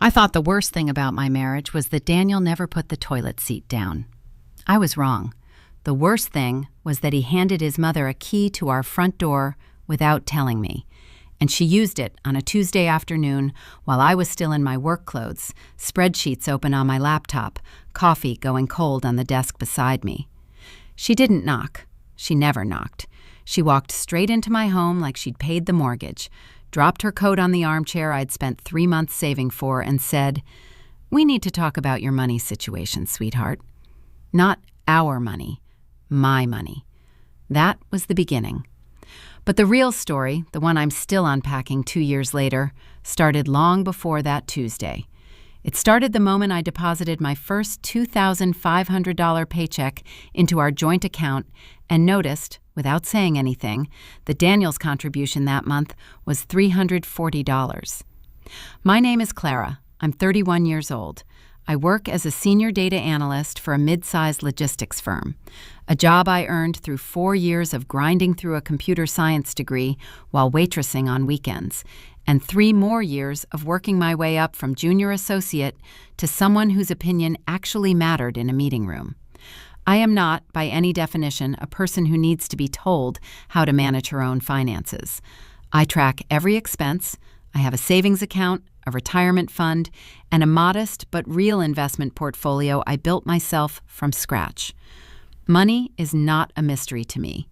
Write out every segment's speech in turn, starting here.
I thought the worst thing about my marriage was that Daniel never put the toilet seat down. I was wrong. The worst thing was that he handed his mother a key to our front door without telling me, and she used it on a Tuesday afternoon while I was still in my work clothes, spreadsheets open on my laptop, coffee going cold on the desk beside me. She didn't knock. She never knocked. She walked straight into my home like she'd paid the mortgage, dropped her coat on the armchair I'd spent 3 months saving for, and said, "We need to talk about your money situation, sweetheart." Not our money, my money. That was the beginning. But the real story, the one I'm still unpacking 2 years later, started long before that Tuesday. It started the moment I deposited my first $2,500 paycheck into our joint account and noticed, without saying anything, that Daniel's contribution that month was $340. My name is Clara. I'm 31 years old. I work as a senior data analyst for a mid-sized logistics firm, a job I earned through 4 years of grinding through a computer science degree while waitressing on weekends, and 3 more years of working my way up from junior associate to someone whose opinion actually mattered in a meeting room. I am not, by any definition, a person who needs to be told how to manage her own finances. I track every expense. I have a savings account, a retirement fund, and a modest but real investment portfolio I built myself from scratch. Money is not a mystery to me.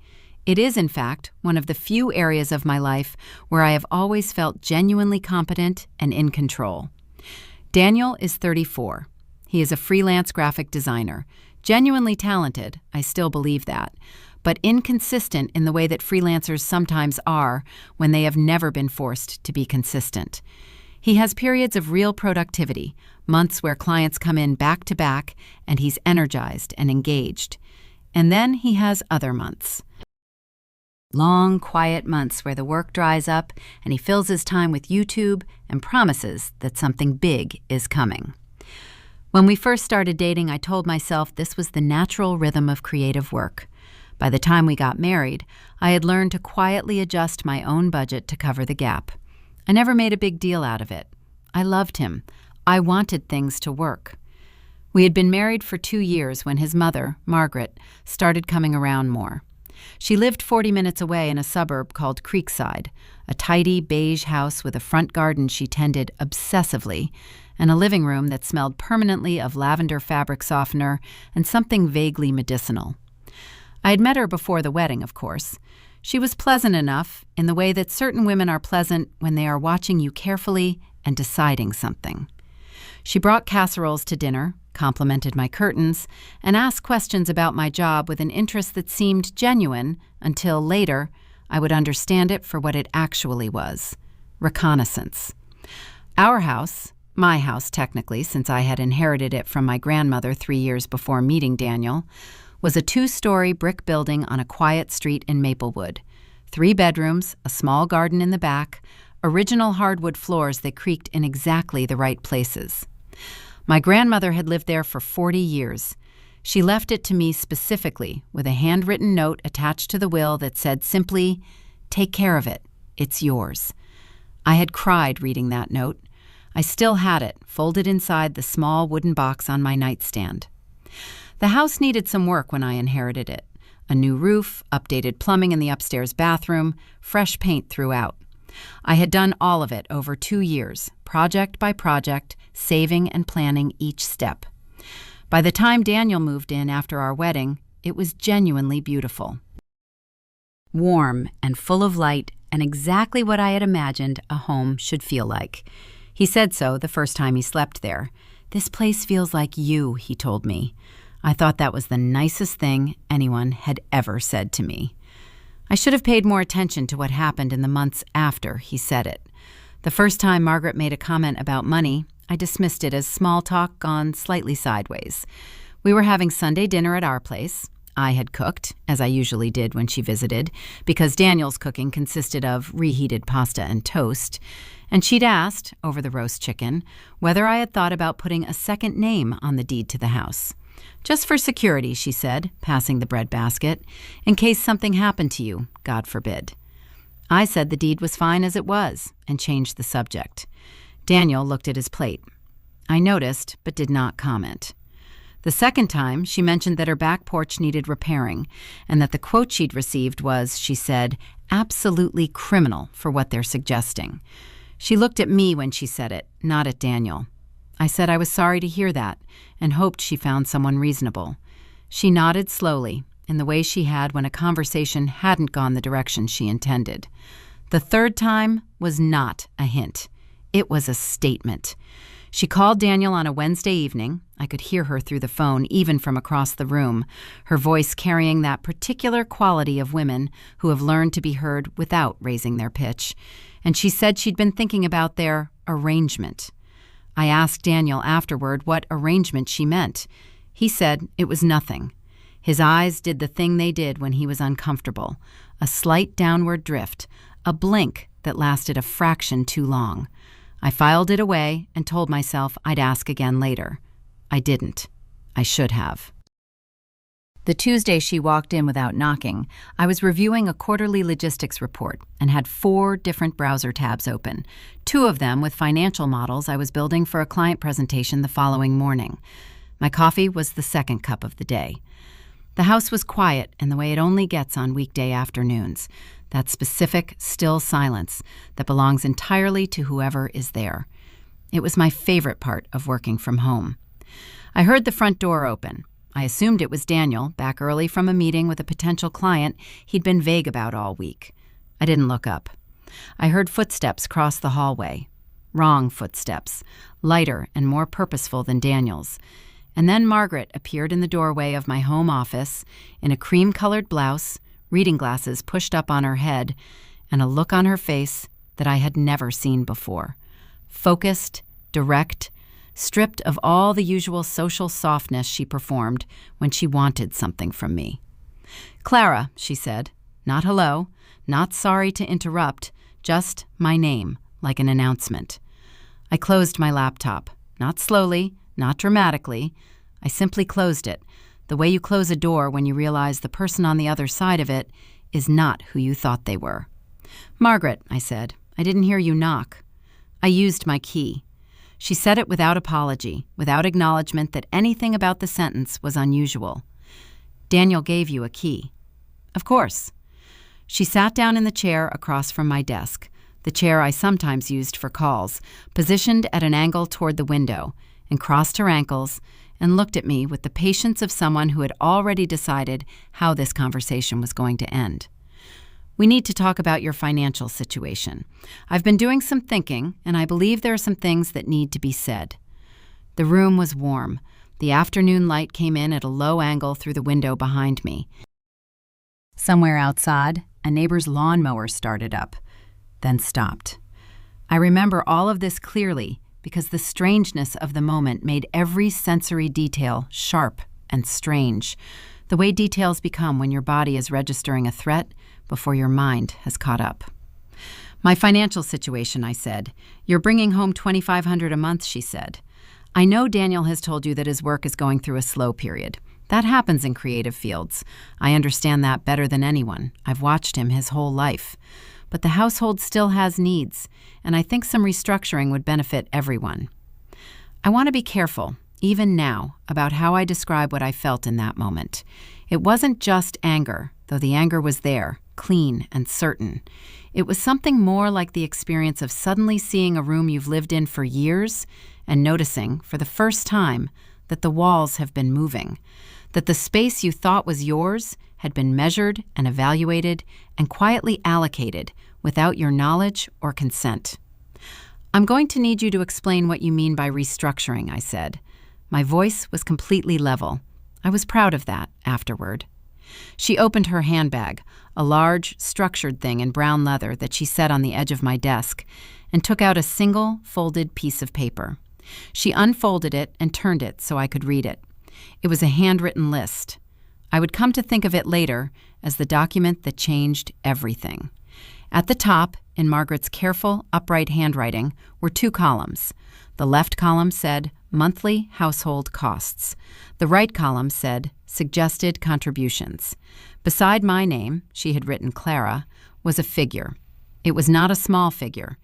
It is, in fact, one of the few areas of my life where I have always felt genuinely competent and in control. Daniel is 34. He is a freelance graphic designer. Genuinely talented, I still believe that, but inconsistent in the way that freelancers sometimes are when they have never been forced to be consistent. He has periods of real productivity, months where clients come in back to back and he's energized and engaged. And then he has other months. Long, quiet months where the work dries up and he fills his time with YouTube and promises that something big is coming. When we first started dating, I told myself this was the natural rhythm of creative work. By the time we got married, I had learned to quietly adjust my own budget to cover the gap. I never made a big deal out of it. I loved him. I wanted things to work. We had been married for 2 years when his mother, Margaret, started coming around more. She lived 40 minutes away in a suburb called Creekside, a tidy beige house with a front garden she tended obsessively, and a living room that smelled permanently of lavender fabric softener and something vaguely medicinal. I had met her before the wedding, of course. She was pleasant enough in the way that certain women are pleasant when they are watching you carefully and deciding something. She brought casseroles to dinner, complimented my curtains, and asked questions about my job with an interest that seemed genuine until later I would understand it for what it actually was: reconnaissance. Our house, my house technically since I had inherited it from my grandmother 3 years before meeting Daniel, was a 2-story brick building on a quiet street in Maplewood. 3 bedrooms, a small garden in the back, original hardwood floors that creaked in exactly the right places. My grandmother had lived there for 40 years. She left it to me specifically with a handwritten note attached to the will that said simply, "Take care of it. It's yours." I had cried reading that note. I still had it, folded inside the small wooden box on my nightstand. The house needed some work when I inherited it. A new roof, updated plumbing in the upstairs bathroom, fresh paint throughout. I had done all of it over 2 years, project by project, saving and planning each step. By the time Daniel moved in after our wedding, it was genuinely beautiful. Warm and full of light, and exactly what I had imagined a home should feel like. He said so the first time he slept there. "This place feels like you," he told me. I thought that was the nicest thing anyone had ever said to me. I should have paid more attention to what happened in the months after he said it. The first time Margaret made a comment about money, I dismissed it as small talk gone slightly sideways. We were having Sunday dinner at our place. I had cooked, as I usually did when she visited, because Daniel's cooking consisted of reheated pasta and toast, and she'd asked, over the roast chicken, whether I had thought about putting a second name on the deed to the house. "Just for security," she said, passing the bread basket, "in case something happened to you, God forbid." I said the deed was fine as it was, and changed the subject. Daniel looked at his plate. I noticed, but did not comment. The second time, she mentioned that her back porch needed repairing, and that the quote she'd received was, she said, absolutely criminal for what they're suggesting. She looked at me when she said it, not at Daniel. I said I was sorry to hear that, and hoped she found someone reasonable. She nodded slowly, in the way she had when a conversation hadn't gone the direction she intended. The third time was not a hint. It was a statement. She called Daniel on a Wednesday evening. I could hear her through the phone, even from across the room, her voice carrying that particular quality of women who have learned to be heard without raising their pitch. And she said she'd been thinking about their arrangement. I asked Daniel afterward what arrangement she meant. He said it was nothing. His eyes did the thing they did when he was uncomfortable, a slight downward drift, a blink that lasted a fraction too long. I filed it away and told myself I'd ask again later. I didn't. I should have. The Tuesday she walked in without knocking, I was reviewing a quarterly logistics report and had 4 different browser tabs open, 2 of them with financial models I was building for a client presentation the following morning. My coffee was the second cup of the day. The house was quiet in the way it only gets on weekday afternoons, that specific, still silence that belongs entirely to whoever is there. It was my favorite part of working from home. I heard the front door open. I assumed it was Daniel, back early from a meeting with a potential client he'd been vague about all week. I didn't look up. I heard footsteps cross the hallway. Wrong footsteps, lighter and more purposeful than Daniel's. And then Margaret appeared in the doorway of my home office in a cream-colored blouse, reading glasses pushed up on her head, and a look on her face that I had never seen before. Focused, direct, stripped of all the usual social softness she performed when she wanted something from me. "Clara," she said. Not hello, not sorry to interrupt, just my name, like an announcement. I closed my laptop, not slowly, not dramatically. I simply closed it, the way you close a door when you realize the person on the other side of it is not who you thought they were. "Margaret," I said, "I didn't hear you knock." I used my key. She said it without apology, without acknowledgement that anything about the sentence was unusual. "Daniel gave you a key." "Of course." She sat down in the chair across from my desk, the chair I sometimes used for calls, positioned at an angle toward the window, and crossed her ankles and looked at me with the patience of someone who had already decided how this conversation was going to end. "We need to talk about your financial situation. I've been doing some thinking, and I believe there are some things that need to be said." The room was warm. The afternoon light came in at a low angle through the window behind me. Somewhere outside, a neighbor's lawnmower started up, then stopped. I remember all of this clearly because the strangeness of the moment made every sensory detail sharp and strange, the way details become when your body is registering a threat before your mind has caught up. "My financial situation," I said. "You're bringing home $2,500 a month," she said. "I know Daniel has told you that his work is going through a slow period. That happens in creative fields. I understand that better than anyone. I've watched him his whole life. But the household still has needs, and I think some restructuring would benefit everyone." I want to be careful, even now, about how I describe what I felt in that moment. It wasn't just anger, though the anger was there, clean and certain. It was something more like the experience of suddenly seeing a room you've lived in for years and noticing, for the first time, that the walls have been moving, that the space you thought was yours had been measured and evaluated and quietly allocated without your knowledge or consent. "I'm going to need you to explain what you mean by restructuring," I said. My voice was completely level. I was proud of that afterward. She opened her handbag, a large, structured thing in brown leather that she set on the edge of my desk, and took out a single, folded piece of paper. She unfolded it and turned it so I could read it. It was a handwritten list. I would come to think of it later as the document that changed everything. At the top, in Margaret's careful, upright handwriting, were 2 columns. The left column said, "Monthly household costs." The right column said, "Suggested contributions." Beside my name, she had written Clara, was a figure. It was not a small figure.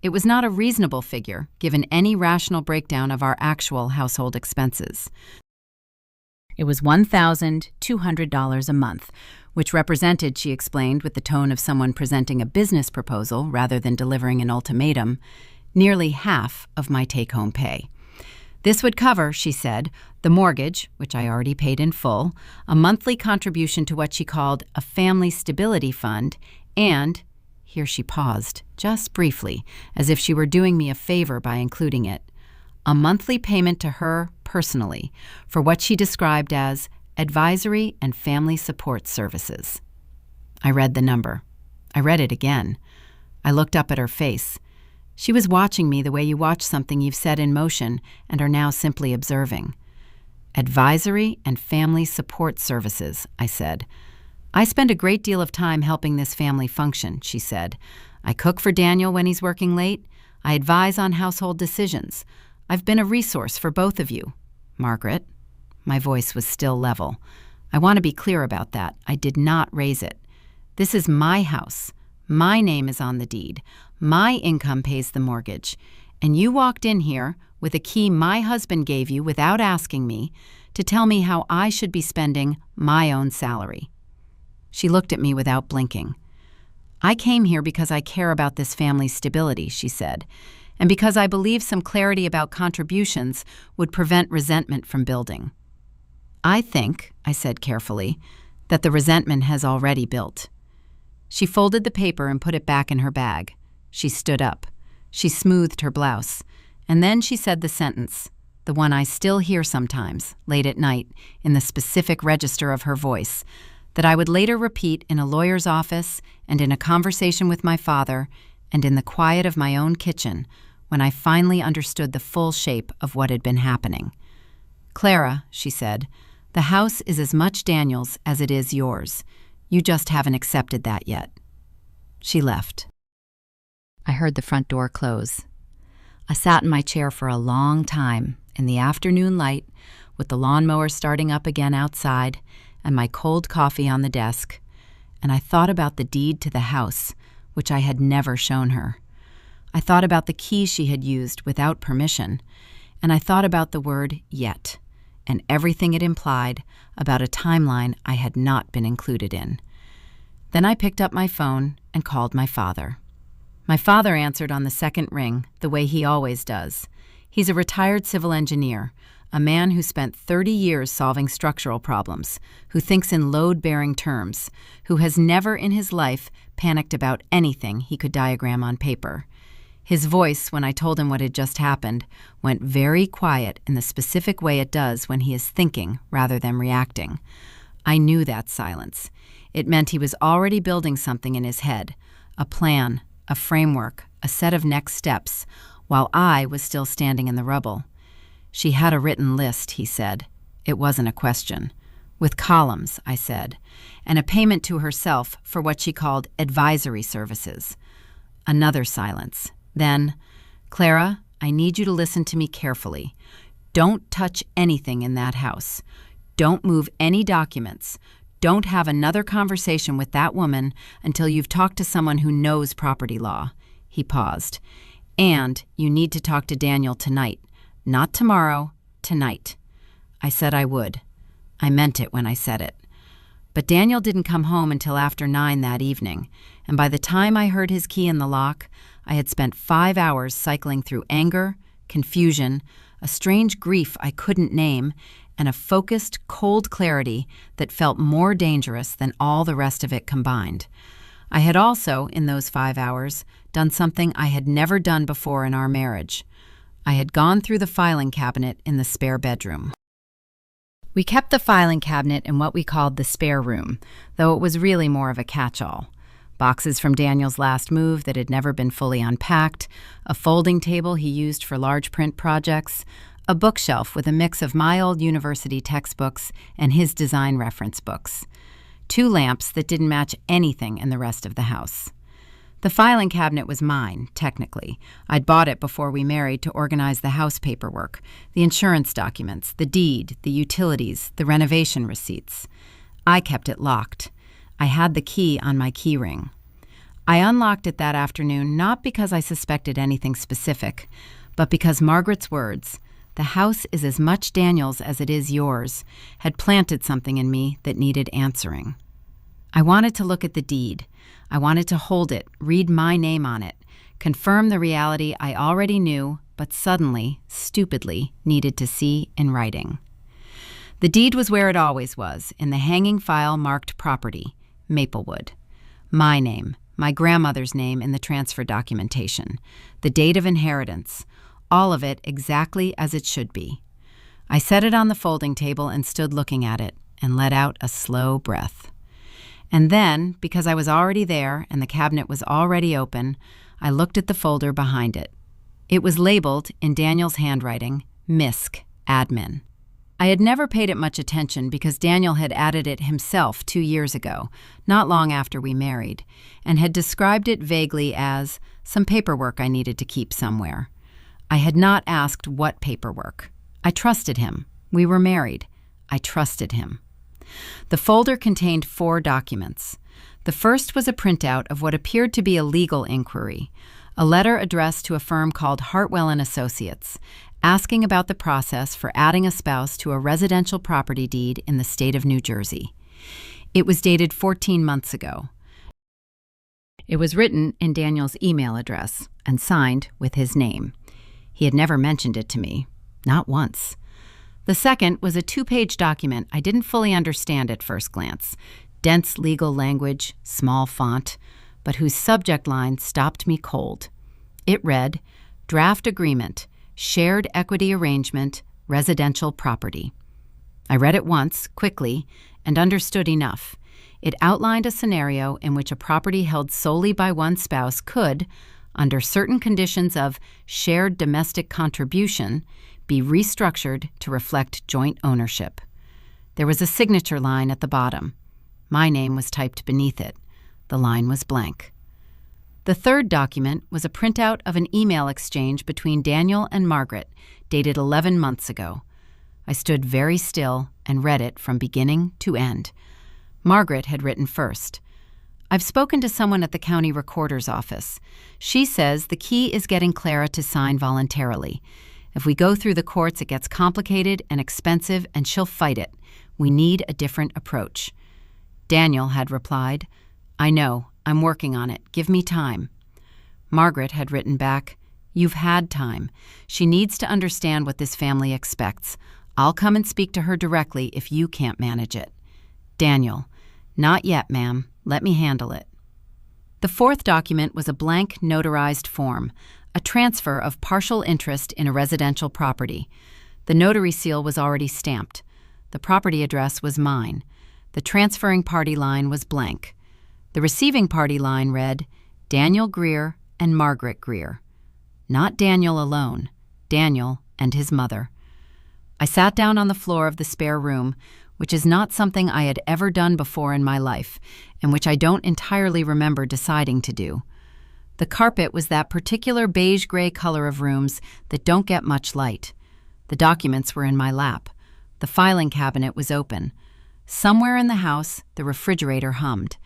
It was not a reasonable figure, given any rational breakdown of our actual household expenses. It was $1,200 a month, which represented, she explained with the tone of someone presenting a business proposal rather than delivering an ultimatum, nearly half of my take-home pay. This would cover, she said, the mortgage, which I already paid in full, a monthly contribution to what she called a family stability fund, and, here she paused, just briefly, as if she were doing me a favor by including it, a monthly payment to her personally for what she described as advisory and family support services. I read the number. I read it again. I looked up at her face. She was watching me the way you watch something you've set in motion and are now simply observing. Advisory and family support services, I said. I spend a great deal of time helping this family function, she said. I cook for Daniel when he's working late. I advise on household decisions. I've been a resource for both of you. Margaret. My voice was still level. I want to be clear about that. I did not raise it. This is my house. My name is on the deed. My income pays the mortgage. And you walked in here with a key my husband gave you without asking me to tell me how I should be spending my own salary. She looked at me without blinking. I came here because I care about this family's stability, she said, and because I believe some clarity about contributions would prevent resentment from building. I think, I said carefully, that the resentment has already built. She folded the paper and put it back in her bag. She stood up. She smoothed her blouse. And then she said the sentence, the one I still hear sometimes, late at night, in the specific register of her voice, that I would later repeat in a lawyer's office and in a conversation with my father and in the quiet of my own kitchen when I finally understood the full shape of what had been happening. Clara, she said, the house is as much Daniel's as it is yours. You just haven't accepted that yet. She left. I heard the front door close. I sat in my chair for a long time in the afternoon light with the lawnmower starting up again outside and my cold coffee on the desk, and I thought about the deed to the house, which I had never shown her. I thought about the key she had used without permission, and I thought about the word yet, and everything it implied about a timeline I had not been included in. Then I picked up my phone and called my father. My father answered on the second ring, the way he always does. He's a retired civil engineer, a man who spent 30 years solving structural problems, who thinks in load-bearing terms, who has never in his life panicked about anything he could diagram on paper. His voice, when I told him what had just happened, went very quiet in the specific way it does when he is thinking rather than reacting. I knew that silence. It meant he was already building something in his head, a plan, a framework, a set of next steps, while I was still standing in the rubble. She had a written list, he said. It wasn't a question. With columns, I said, and a payment to herself for what she called advisory services. Another silence. Then, Clara, I need you to listen to me carefully. Don't touch anything in that house. Don't move any documents. Don't have another conversation with that woman until you've talked to someone who knows property law. He paused. And you need to talk to Daniel tonight. Not tomorrow, tonight. I said I would. I meant it when I said it. But Daniel didn't come home until after 9 that evening, and by the time I heard his key in the lock, I had spent 5 hours cycling through anger, confusion, a strange grief I couldn't name, and a focused, cold clarity that felt more dangerous than all the rest of it combined. I had also, in those 5 hours, done something I had never done before in our marriage. I had gone through the filing cabinet in the spare bedroom. We kept the filing cabinet in what we called the spare room, though it was really more of a catch-all. Boxes from Daniel's last move that had never been fully unpacked, a folding table he used for large print projects, a bookshelf with a mix of my old university textbooks and his design reference books. 2 lamps that didn't match anything in the rest of the house. The filing cabinet was mine, technically. I'd bought it before we married to organize the house paperwork, the insurance documents, the deed, the utilities, the renovation receipts. I kept it locked. I had the key on my key ring. I unlocked it that afternoon not because I suspected anything specific, but because Margaret's words, "The house is as much Daniel's as it is yours," had planted something in me that needed answering. I wanted to look at the deed. I wanted to hold it, read my name on it, confirm the reality I already knew, but suddenly, stupidly, needed to see in writing. The deed was where it always was, in the hanging file marked property, Maplewood. My name, my grandmother's name in the transfer documentation, the date of inheritance, all of it exactly as it should be. I set it on the folding table and stood looking at it and let out a slow breath. And then, because I was already there and the cabinet was already open, I looked at the folder behind it. It was labeled, in Daniel's handwriting, MISC, Admin. I had never paid it much attention because Daniel had added it himself 2 years ago, not long after we married, and had described it vaguely as some paperwork I needed to keep somewhere. I had not asked what paperwork. I trusted him. We were married. I trusted him. The folder contained 4 documents. The first was a printout of what appeared to be a legal inquiry, a letter addressed to a firm called Hartwell & Associates, asking about the process for adding a spouse to a residential property deed in the state of New Jersey. It was dated 14 months ago. It was written in Daniel's email address and signed with his name. He had never mentioned it to me, not once. The second was a 2-page document I didn't fully understand at first glance, dense legal language, small font, but whose subject line stopped me cold. It read, Draft Agreement, Shared Equity Arrangement, Residential Property. I read it once, quickly, and understood enough. It outlined a scenario in which a property held solely by one spouse could, under certain conditions of shared domestic contribution, be restructured to reflect joint ownership. There was a signature line at the bottom. My name was typed beneath it. The line was blank. The third document was a printout of an email exchange between Daniel and Margaret, dated 11 months ago. I stood very still and read it from beginning to end. Margaret had written first. I've spoken to someone at the county recorder's office. She says the key is getting Clara to sign voluntarily. If we go through the courts, it gets complicated and expensive, and she'll fight it. We need a different approach. Daniel had replied, I know, I'm working on it. Give me time. Margaret had written back, You've had time. She needs to understand what this family expects. I'll come and speak to her directly if you can't manage it. Daniel, Not yet, ma'am. Let me handle it. The fourth document was a blank notarized form, a transfer of partial interest in a residential property. The notary seal was already stamped. The property address was mine. The transferring party line was blank. The receiving party line read, Daniel Greer and Margaret Greer. Not Daniel alone, Daniel and his mother. I sat down on the floor of the spare room, which is not something I had ever done before in my life, and which I don't entirely remember deciding to do. The carpet was that particular beige-gray color of rooms that don't get much light. The documents were in my lap. The filing cabinet was open. Somewhere in the house, the refrigerator hummed.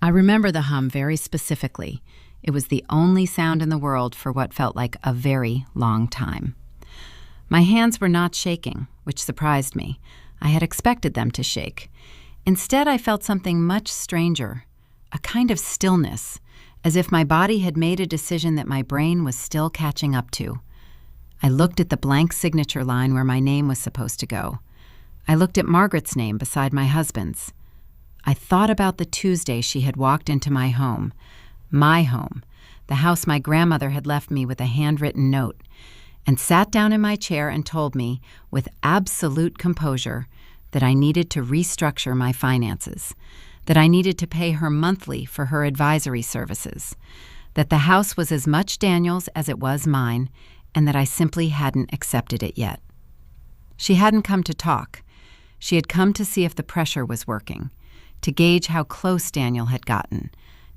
I remember the hum very specifically. It was the only sound in the world for what felt like a very long time. My hands were not shaking, which surprised me. I had expected them to shake. Instead, I felt something much stranger, a kind of stillness, as if my body had made a decision that my brain was still catching up to. I looked at the blank signature line where my name was supposed to go. I looked at Margaret's name beside my husband's. I thought about the Tuesday she had walked into my home, the house my grandmother had left me with a handwritten note, and sat down in my chair and told me, with absolute composure, that I needed to restructure my finances, that I needed to pay her monthly for her advisory services, that the house was as much Daniel's as it was mine, and that I simply hadn't accepted it yet. She hadn't come to talk. She had come to see if the pressure was working, to gauge how close Daniel had gotten,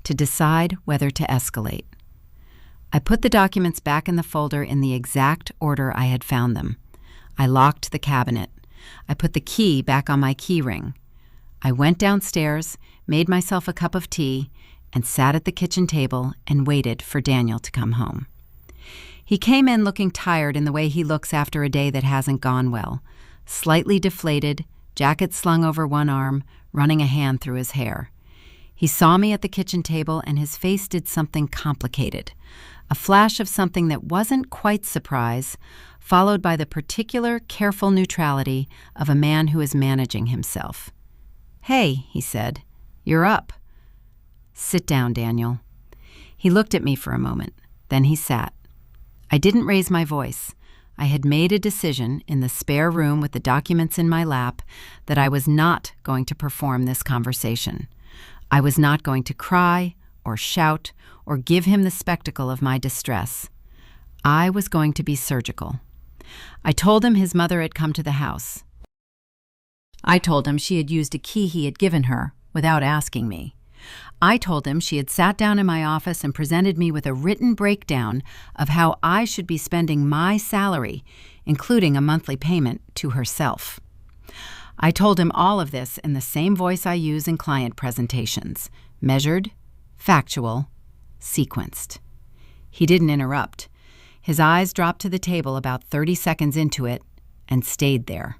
to decide whether to escalate. I put the documents back in the folder in the exact order I had found them. I locked the cabinet. I put the key back on my key ring. I went downstairs, made myself a cup of tea, and sat at the kitchen table and waited for Daniel to come home. He came in looking tired in the way he looks after a day that hasn't gone well, slightly deflated, jacket slung over one arm, running a hand through his hair. He saw me at the kitchen table and his face did something complicated, a flash of something that wasn't quite surprise, followed by the particular, careful neutrality of a man who is managing himself. "Hey," he said, "you're up." "Sit down, Daniel." He looked at me for a moment. Then he sat. I didn't raise my voice. I had made a decision in the spare room with the documents in my lap that I was not going to perform this conversation. I was not going to cry or shout or give him the spectacle of my distress. I was going to be surgical. I told him his mother had come to the house. I told him she had used a key he had given her without asking me. I told him she had sat down in my office and presented me with a written breakdown of how I should be spending my salary, including a monthly payment, to herself. I told him all of this in the same voice I use in client presentations: measured, factual, sequenced. He didn't interrupt. His eyes dropped to the table about 30 seconds into it and stayed there.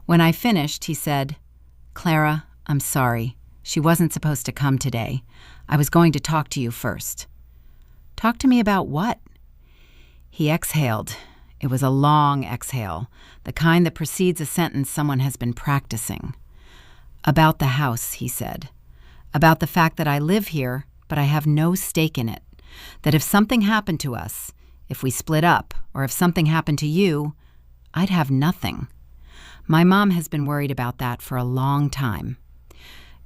When I finished, he said, "Clara, I'm sorry. She wasn't supposed to come today. I was going to talk to you first." "Talk to me about what?" He exhaled. It was a long exhale, the kind that precedes a sentence someone has been practicing. "About the house," he said. "About the fact that I live here, but I have no stake in it. That if something happened to us, if we split up, or if something happened to you, I'd have nothing. My mom has been worried about that for a long time."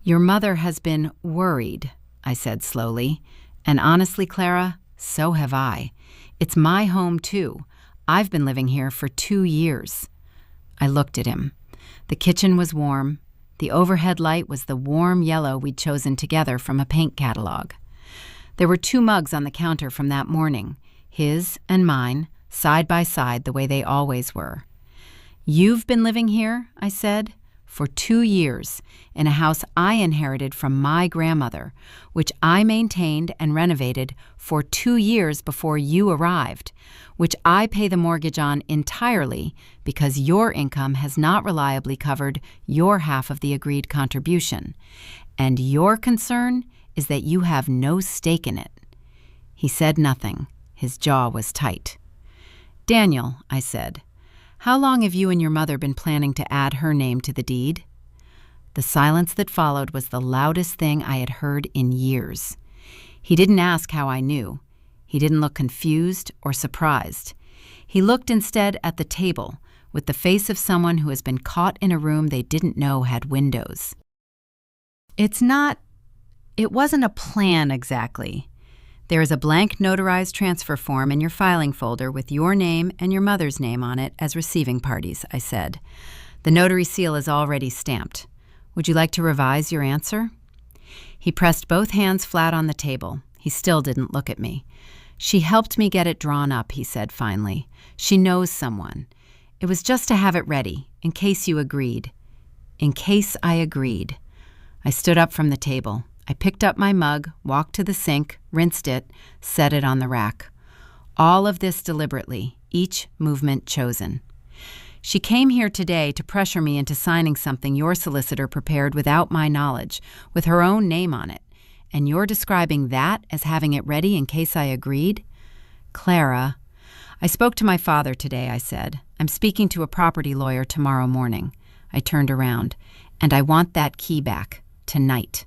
"Your mother has been worried," I said slowly. "And honestly, Clara, so have I. It's my home, too. I've been living here for 2 years. I looked at him. The kitchen was warm. The overhead light was the warm yellow we'd chosen together from a paint catalog. There were 2 mugs on the counter from that morning, his and mine, side by side the way they always were. "You've been living here," I said, "for 2 years, in a house I inherited from my grandmother, which I maintained and renovated for 2 years before you arrived, which I pay the mortgage on entirely because your income has not reliably covered your half of the agreed contribution, and your concern is that you have no stake in it." He said nothing. His jaw was tight. "Daniel," I said, "how long have you and your mother been planning to add her name to the deed?" The silence that followed was the loudest thing I had heard in years. He didn't ask how I knew. He didn't look confused or surprised. He looked instead at the table with the face of someone who has been caught in a room they didn't know had windows. It wasn't a plan exactly. There is a blank notarized transfer form in your filing folder with your name and your mother's name on it as receiving parties, I said. The notary seal is already stamped. Would you like to revise your answer? He pressed both hands flat on the table. He still didn't look at me. "She helped me get it drawn up," he said finally. "She knows someone. It was just to have it ready, in case you agreed." In case I agreed. I stood up from the table. I picked up my mug, walked to the sink, rinsed it, set it on the rack. All of this deliberately, each movement chosen. "She came here today to pressure me into signing something your solicitor prepared without my knowledge, with her own name on it. And you're describing that as having it ready in case I agreed?" "Clara, I spoke to my father today," I said. "I'm speaking to a property lawyer tomorrow morning." I turned around. "And I want that key back, tonight."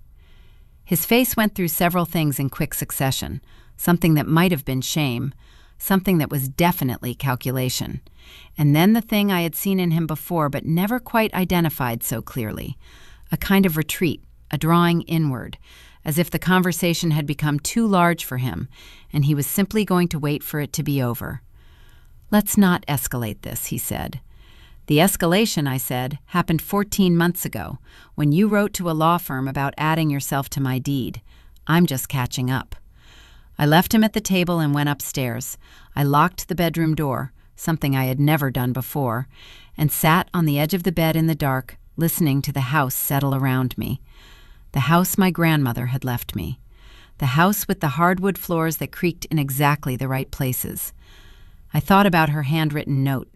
His face went through several things in quick succession, something that might have been shame, something that was definitely calculation, and then the thing I had seen in him before but never quite identified so clearly, a kind of retreat, a drawing inward, as if the conversation had become too large for him and he was simply going to wait for it to be over. "Let's not escalate this," he said. "The escalation," I said, "happened 14 months ago, when you wrote to a law firm about adding yourself to my deed. I'm just catching up." I left him at the table and went upstairs. I locked the bedroom door, something I had never done before, and sat on the edge of the bed in the dark, listening to the house settle around me. The house my grandmother had left me. The house with the hardwood floors that creaked in exactly the right places. I thought about her handwritten note.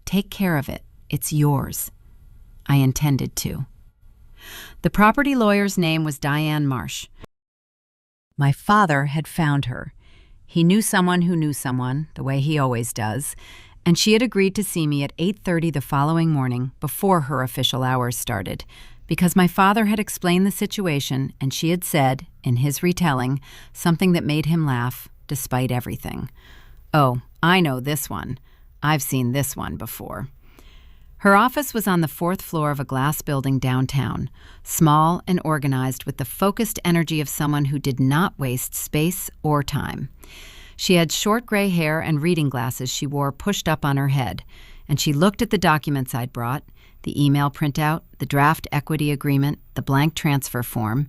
Take care of it. It's yours. I intended to. The property lawyer's name was Diane Marsh. My father had found her. He knew someone who knew someone, the way he always does, and she had agreed to see me at 8:30 the following morning before her official hours started, because my father had explained the situation and she had said, in his retelling, something that made him laugh, despite everything. Oh, I know this one. I've seen this one before. Her office was on the 4th floor of a glass building downtown, small and organized with the focused energy of someone who did not waste space or time. She had short gray hair and reading glasses she wore pushed up on her head, and she looked at the documents I'd brought, the email printout, the draft equity agreement, the blank transfer form,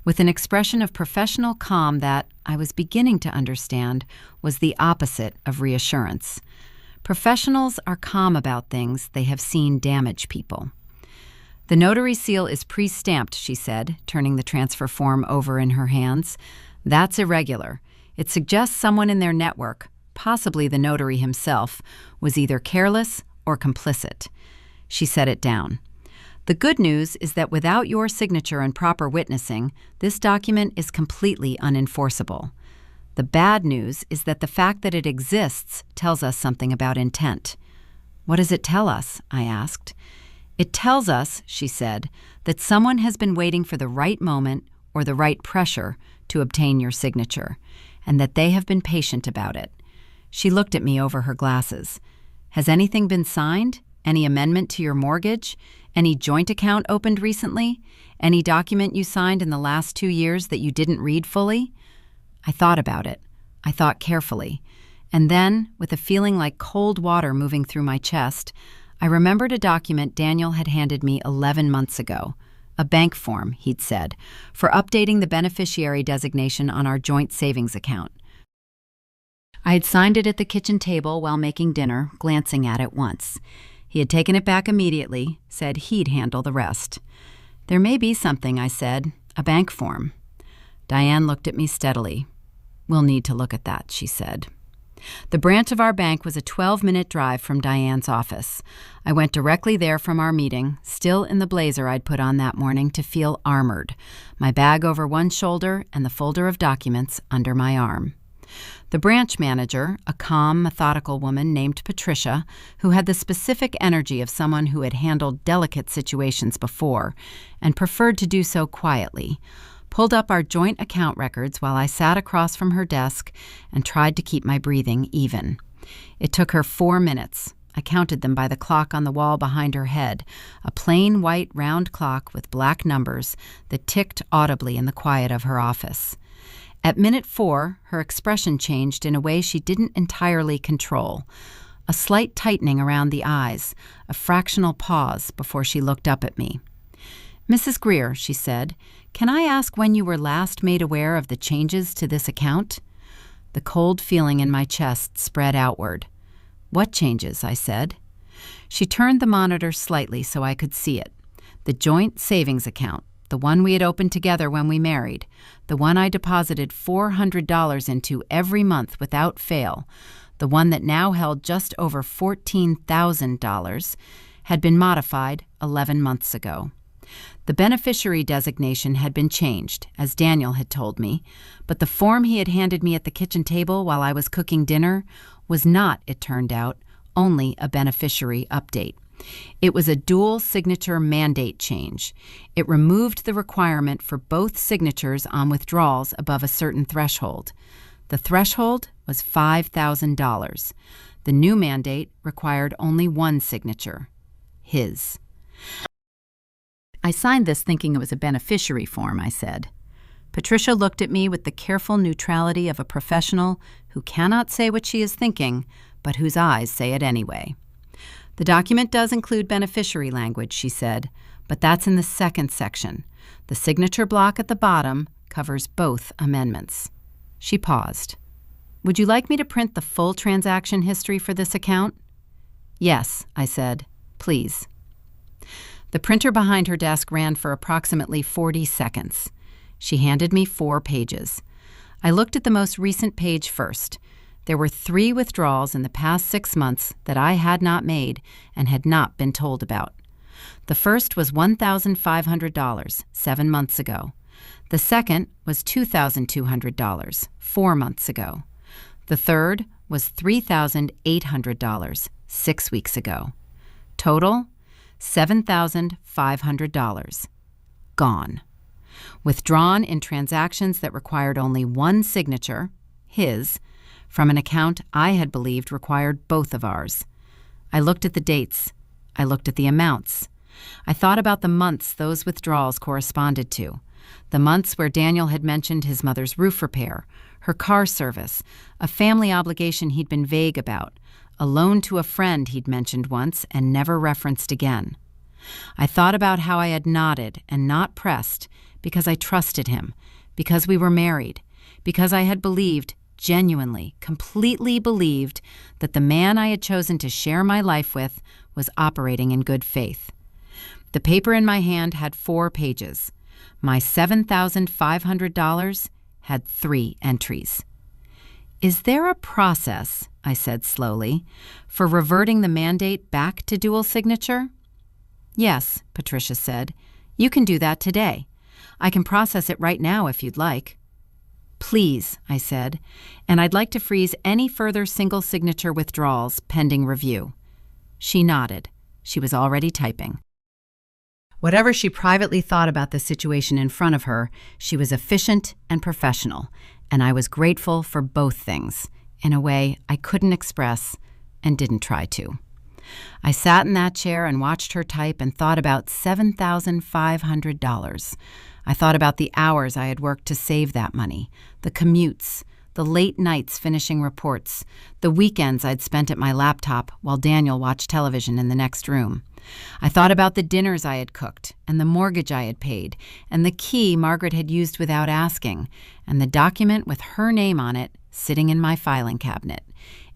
with an expression of professional calm that, I was beginning to understand, was the opposite of reassurance. Professionals are calm about things they have seen damage people. The notary seal is pre-stamped, she said, turning the transfer form over in her hands. That's irregular. It suggests someone in their network, possibly the notary himself, was either careless or complicit. She set it down. The good news is that without your signature and proper witnessing, this document is completely unenforceable. The bad news is that the fact that it exists tells us something about intent. What does it tell us? I asked. It tells us, she said, that someone has been waiting for the right moment or the right pressure to obtain your signature, and that they have been patient about it. She looked at me over her glasses. Has anything been signed? Any amendment to your mortgage? Any joint account opened recently? Any document you signed in the last 2 years that you didn't read fully? I thought about it. I thought carefully. And then, with a feeling like cold water moving through my chest, I remembered a document Daniel had handed me 11 months ago. A bank form, he'd said, for updating the beneficiary designation on our joint savings account. I had signed it at the kitchen table while making dinner, glancing at it once. He had taken it back immediately, said he'd handle the rest. There may be something, I said, a bank form. Diane looked at me steadily. We'll need to look at that, she said. The branch of our bank was a 12-minute drive from Diane's office. I went directly there from our meeting, still in the blazer I'd put on that morning to feel armored, my bag over one shoulder and the folder of documents under my arm. The branch manager, a calm, methodical woman named Patricia, who had the specific energy of someone who had handled delicate situations before and preferred to do so quietly, pulled up our joint account records while I sat across from her desk and tried to keep my breathing even. It took her 4 minutes. I counted them by the clock on the wall behind her head, a plain white round clock with black numbers that ticked audibly in the quiet of her office. At minute 4, her expression changed in a way she didn't entirely control. A slight tightening around the eyes, a fractional pause before she looked up at me. Mrs. Greer, she said, can I ask when you were last made aware of the changes to this account? The cold feeling in my chest spread outward. What changes? I said. She turned the monitor slightly so I could see it. The joint savings account, the one we had opened together when we married, the one I deposited $400 into every month without fail, the one that now held just over $14,000, had been modified 11 months ago. The beneficiary designation had been changed, as Daniel had told me, but the form he had handed me at the kitchen table while I was cooking dinner was not, it turned out, only a beneficiary update. It was a dual signature mandate change. It removed the requirement for both signatures on withdrawals above a certain threshold. The threshold was $5,000. The new mandate required only one signature, his. I signed this thinking it was a beneficiary form, I said. Patricia looked at me with the careful neutrality of a professional who cannot say what she is thinking, but whose eyes say it anyway. The document does include beneficiary language, she said, but that's in the second section. The signature block at the bottom covers both amendments. She paused. Would you like me to print the full transaction history for this account? Yes, I said. Please. The printer behind her desk ran for approximately 40 seconds. She handed me 4 pages. I looked at the most recent page first. There were 3 withdrawals in the past 6 months that I had not made and had not been told about. The first was $1,500, 7 months ago. The second was $2,200, 4 months ago. The third was $3,800, 6 weeks ago. Total, $7,500. Gone. Withdrawn in transactions that required only one signature, his, from an account I had believed required both of ours. I looked at the dates. I looked at the amounts. I thought about the months those withdrawals corresponded to. The months where Daniel had mentioned his mother's roof repair, her car service, a family obligation he'd been vague about, a loan to a friend he'd mentioned once and never referenced again. I thought about how I had nodded and not pressed because I trusted him, because we were married, because I had believed, genuinely, completely believed, that the man I had chosen to share my life with was operating in good faith. The paper in my hand had 4 pages. My $7,500 had 3 entries. "Is there a process," I said slowly, "for reverting the mandate back to dual signature?" "Yes," Patricia said. "You can do that today. I can process it right now if you'd like." "Please," I said, "and I'd like to freeze any further single signature withdrawals pending review." She nodded. She was already typing. Whatever she privately thought about the situation in front of her, she was efficient and professional, and I was grateful for both things, in a way I couldn't express and didn't try to. I sat in that chair and watched her type and thought about $7,500. I thought about the hours I had worked to save that money, the commutes, the late nights finishing reports, the weekends I'd spent at my laptop while Daniel watched television in the next room. I thought about the dinners I had cooked, and the mortgage I had paid, and the key Margaret had used without asking, and the document with her name on it sitting in my filing cabinet,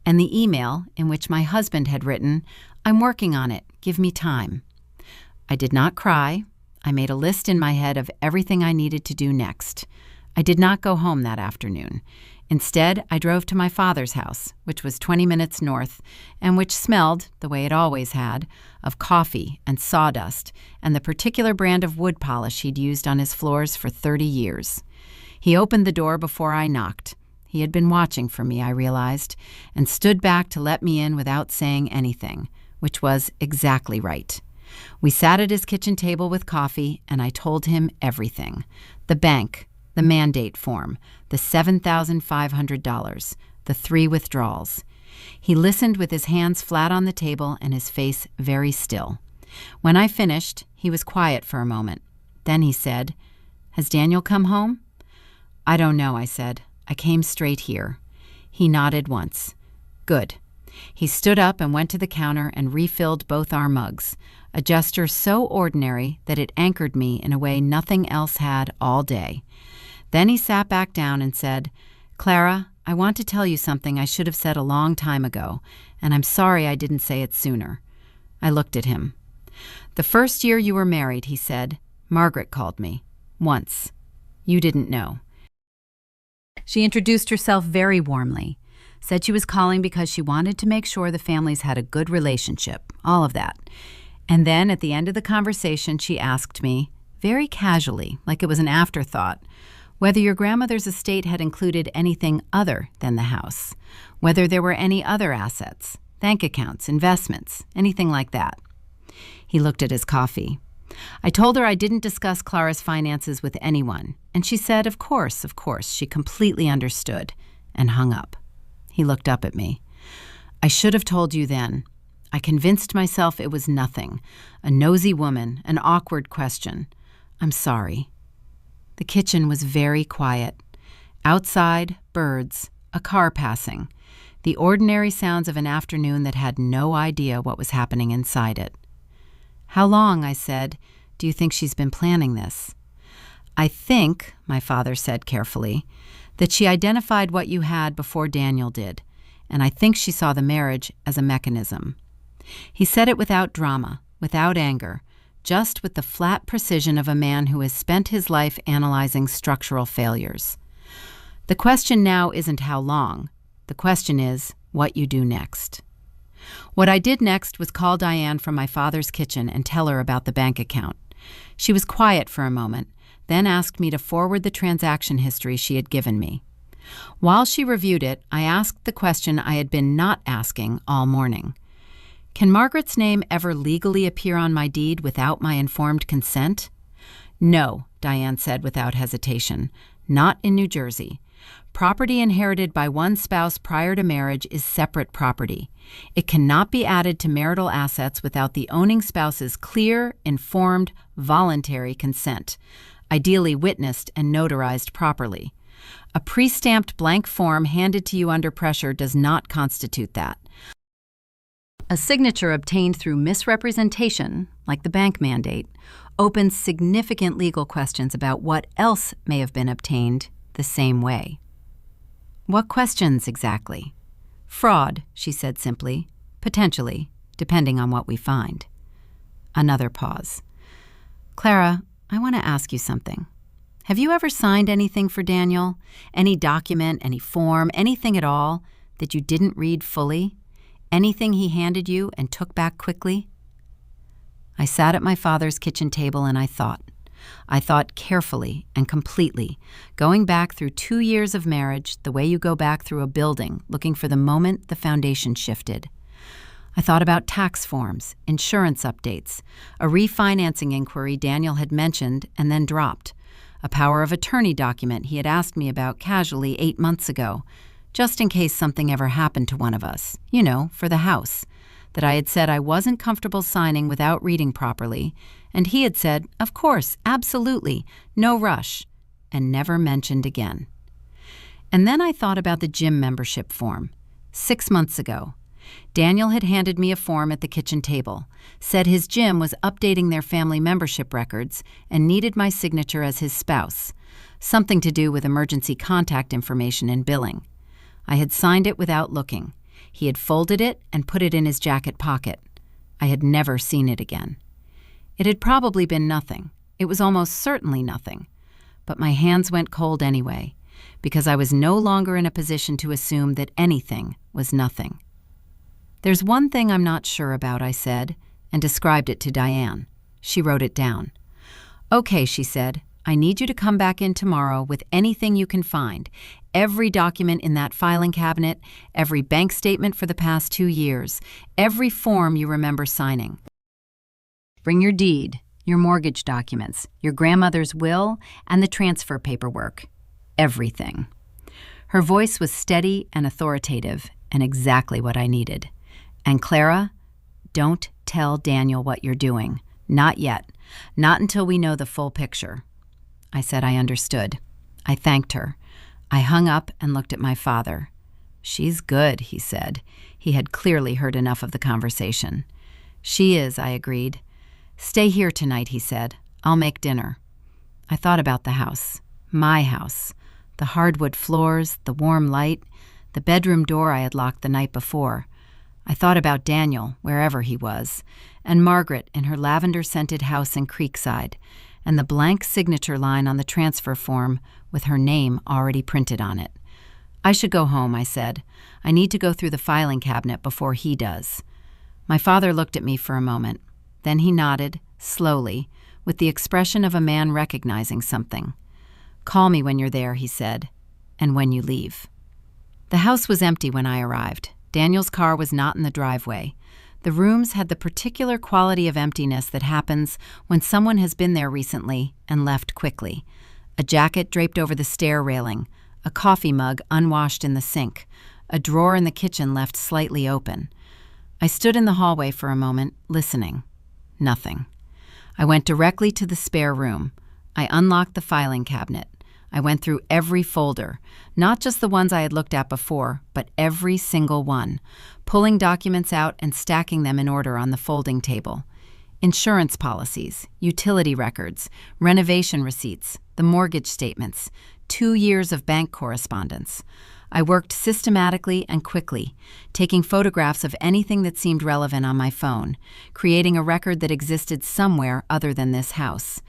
and the email in which my husband had written, "I'm working on it, give me time." I did not cry. I made a list in my head of everything I needed to do next. I did not go home that afternoon. Instead, I drove to my father's house, which was 20 minutes north, and which smelled, the way it always had, of coffee and sawdust and the particular brand of wood polish he'd used on his floors for 30 years. He opened the door before I knocked. He had been watching for me, I realized, and stood back to let me in without saying anything, which was exactly right. We sat at his kitchen table with coffee, and I told him everything. The bank, the mandate form, the $7,500, the 3 withdrawals. He listened with his hands flat on the table and his face very still. When I finished, he was quiet for a moment. Then he said, "Has Daniel come home?" "I don't know," I said. "I came straight here." He nodded once. "Good." He stood up and went to the counter and refilled both our mugs, a gesture so ordinary that it anchored me in a way nothing else had all day. Then he sat back down and said, "Clara, I want to tell you something I should have said a long time ago, and I'm sorry I didn't say it sooner." I looked at him. "The first year you were married," he said, "Margaret called me. Once. You didn't know." She introduced herself very warmly, said she was calling because she wanted to make sure the families had a good relationship, all of that. And then at the end of the conversation, she asked me, very casually, like it was an afterthought, whether your grandmother's estate had included anything other than the house, whether there were any other assets, bank accounts, investments, anything like that. He looked at his coffee. I told her I didn't discuss Clara's finances with anyone, and she said, of course, she completely understood, and hung up. He looked up at me. "I should have told you then. I convinced myself it was nothing, a nosy woman, an awkward question. I'm sorry." The kitchen was very quiet. Outside, birds, a car passing, the ordinary sounds of an afternoon that had no idea what was happening inside it. "How long," I said, "do you think she's been planning this?" "I think," my father said carefully, "that she identified what you had before Daniel did, and I think she saw the marriage as a mechanism." He said it without drama, without anger, just with the flat precision of a man who has spent his life analyzing structural failures. The question now isn't how long. The question is what you do next. What I did next was call Diane from my father's kitchen and tell her about the bank account. She was quiet for a moment, then asked me to forward the transaction history she had given me. While she reviewed it, I asked the question I had been not asking all morning. Can Margaret's name ever legally appear on my deed without my informed consent? No, Diane said without hesitation. Not in New Jersey. Property inherited by one spouse prior to marriage is separate property. It cannot be added to marital assets without the owning spouse's clear, informed, voluntary consent, ideally witnessed and notarized properly. A pre-stamped blank form handed to you under pressure does not constitute that. A signature obtained through misrepresentation, like the bank mandate, opens significant legal questions about what else may have been obtained the same way. What questions exactly? Fraud, she said simply. Potentially, depending on what we find. Another pause. Clara, I want to ask you something. Have you ever signed anything for Daniel? Any document, any form, anything at all that you didn't read fully? Anything he handed you and took back quickly? I sat at my father's kitchen table and I thought. I thought carefully and completely, going back through 2 years of marriage the way you go back through a building looking for the moment the foundation shifted. I thought about tax forms, insurance updates, a refinancing inquiry Daniel had mentioned and then dropped, a power of attorney document he had asked me about casually 8 months ago, just in case something ever happened to one of us, for the house, that I had said I wasn't comfortable signing without reading properly, and he had said, of course, absolutely, no rush, and never mentioned again. And then I thought about the gym membership form. 6 months ago, Daniel had handed me a form at the kitchen table, said his gym was updating their family membership records and needed my signature as his spouse, something to do with emergency contact information and billing. I had signed it without looking. He had folded it and put it in his jacket pocket. I had never seen it again. It had probably been nothing. It was almost certainly nothing. But my hands went cold anyway, because I was no longer in a position to assume that anything was nothing. There's one thing I'm not sure about, I said, and described it to Diane. She wrote it down. Okay, she said, I need you to come back in tomorrow with anything you can find, every document in that filing cabinet, every bank statement for the past 2 years, every form you remember signing. Bring your deed, your mortgage documents, your grandmother's will, and the transfer paperwork. Everything. Her voice was steady and authoritative, and exactly what I needed. And Clara, don't tell Daniel what you're doing. Not yet. Not until we know the full picture. I said I understood. I thanked her. I hung up and looked at my father. She's good, he said. He had clearly heard enough of the conversation. She is, I agreed. Stay here tonight, he said. I'll make dinner. I thought about the house. My house. The hardwood floors, the warm light, the bedroom door I had locked the night before. I thought about Daniel, wherever he was, and Margaret in her lavender-scented house in Creekside, and the blank signature line on the transfer form with her name already printed on it. I should go home, I said. I need to go through the filing cabinet before he does. My father looked at me for a moment. Then he nodded, slowly, with the expression of a man recognizing something. Call me when you're there, he said, and when you leave. The house was empty when I arrived. Daniel's car was not in the driveway. The rooms had the particular quality of emptiness that happens when someone has been there recently and left quickly. A jacket draped over the stair railing, a coffee mug unwashed in the sink, a drawer in the kitchen left slightly open. I stood in the hallway for a moment, listening. Nothing. I went directly to the spare room. I unlocked the filing cabinet. I went through every folder, not just the ones I had looked at before, but every single one, pulling documents out and stacking them in order on the folding table. Insurance policies, utility records, renovation receipts, the mortgage statements, 2 years of bank correspondence. I worked systematically and quickly, taking photographs of anything that seemed relevant on my phone, creating a record that existed somewhere other than this house.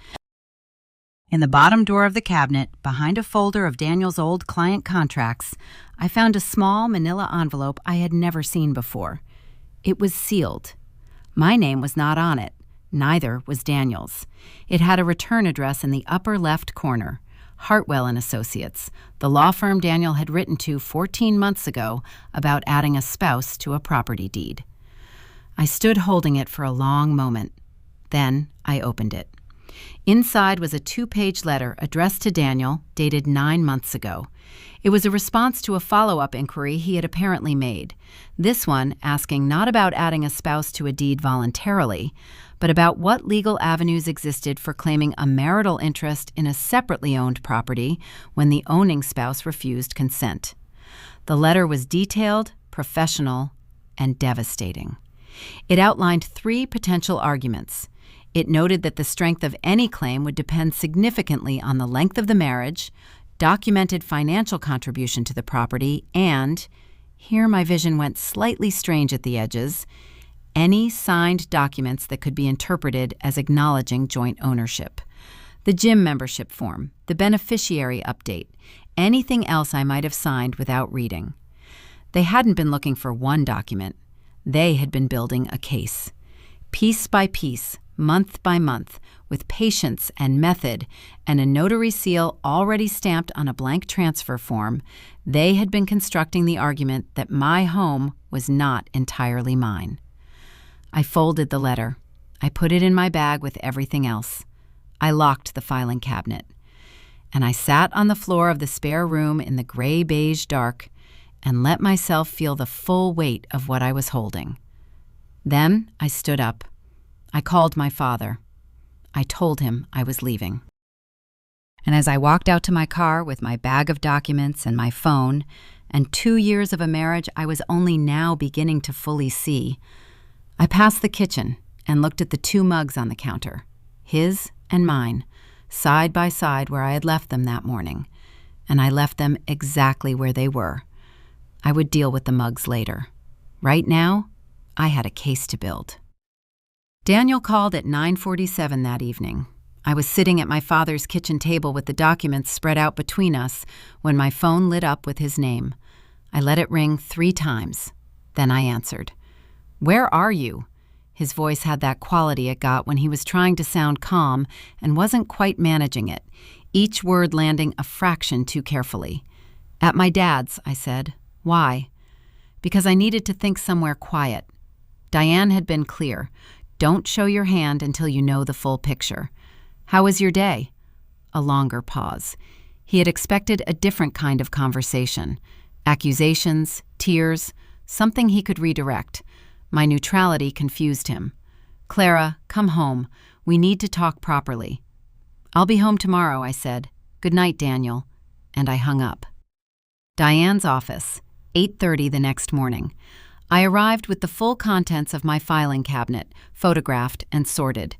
In the bottom drawer of the cabinet, behind a folder of Daniel's old client contracts, I found a small manila envelope I had never seen before. It was sealed. My name was not on it. Neither was Daniel's. It had a return address in the upper left corner. Hartwell and Associates, the law firm Daniel had written to 14 months ago about adding a spouse to a property deed. I stood holding it for a long moment. Then I opened it. Inside was a 2-page letter addressed to Daniel, dated 9 months ago. It was a response to a follow-up inquiry he had apparently made, this one asking not about adding a spouse to a deed voluntarily, but about what legal avenues existed for claiming a marital interest in a separately owned property when the owning spouse refused consent. The letter was detailed, professional, and devastating. It outlined 3 potential arguments. It noted that the strength of any claim would depend significantly on the length of the marriage, documented financial contribution to the property, and, here my vision went slightly strange at the edges, any signed documents that could be interpreted as acknowledging joint ownership. The gym membership form, the beneficiary update, anything else I might have signed without reading. They hadn't been looking for one document. They had been building a case. Piece by piece, month by month, with patience and method and a notary seal already stamped on a blank transfer form, they had been constructing the argument that my home was not entirely mine. I folded the letter. I put it in my bag with everything else. I locked the filing cabinet. And I sat on the floor of the spare room in the gray-beige dark and let myself feel the full weight of what I was holding. Then I stood up. I called my father. I told him I was leaving. And as I walked out to my car with my bag of documents and my phone, and 2 years of a marriage I was only now beginning to fully see, I passed the kitchen and looked at the 2 mugs on the counter, his and mine, side by side where I had left them that morning, and I left them exactly where they were. I would deal with the mugs later. Right now, I had a case to build. Daniel called at 9:47 that evening. I was sitting at my father's kitchen table with the documents spread out between us when my phone lit up with his name. I let it ring 3 times. Then I answered. "Where are you?" His voice had that quality it got when he was trying to sound calm and wasn't quite managing it, each word landing a fraction too carefully. "At my dad's," I said. "Why?" "Because I needed to think somewhere quiet." Diane had been clear. Don't show your hand until you know the full picture. "How was your day?" A longer pause. He had expected a different kind of conversation. Accusations, tears, something he could redirect. My neutrality confused him. "Clara, come home. We need to talk properly." "I'll be home tomorrow," I said. "Good night, Daniel." And I hung up. Diane's office, 8:30 the next morning. I arrived with the full contents of my filing cabinet, photographed and sorted.